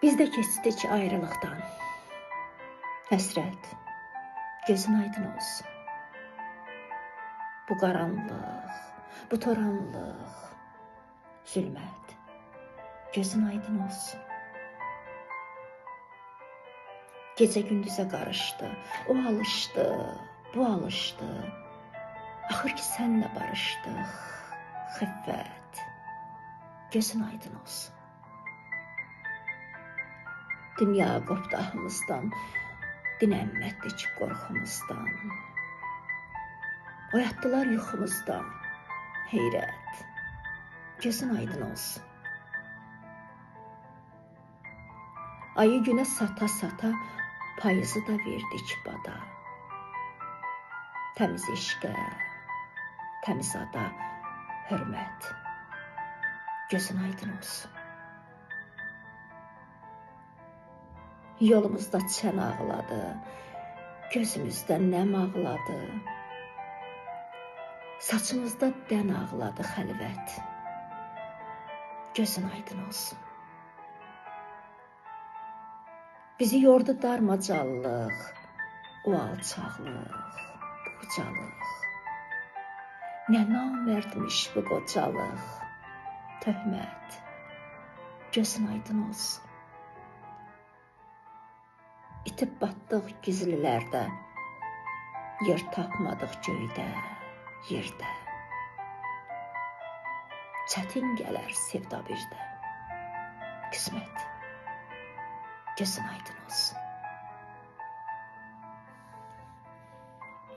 Biz də keçdik ayrılıqdan. Həsrət, gözün aydın olsun. Bu qaranlıq, bu toranlıq, zülmət, gözün aydın olsun. Gecə gündüzə qarışdı, o alışdı, bu alışdı. Axır ki sənlə barışdıq, xiffət, gözün aydın olsun. Dünya qopdu ahımızdan, dinənməddi ki qorxumuzdan. Oyatdılar yuxumuzdan, heyrət, gözün aydın olsun. Ayı günə sata-sata, payızı da verdik bada. Təmiz eşqə, təmiz ada, hörmət, gözün aydın olsun. Yolumuzda çən ağladı, gözümüzdə nəm ağladı. Saçımızda dən ağladı xəlvət, gözün aydın olsun. Bizi yordu darmacallıq, o alçaqlıq, bu ucalıq. Nə namərdmiş bu qocalıq, töhmət, gözün aydın olsun. İtib batdıq gizlilərdə, yer tapmadıq göydə, yerdə. Çətin gələr sevda birdə, qismət, gözün aydın olsun.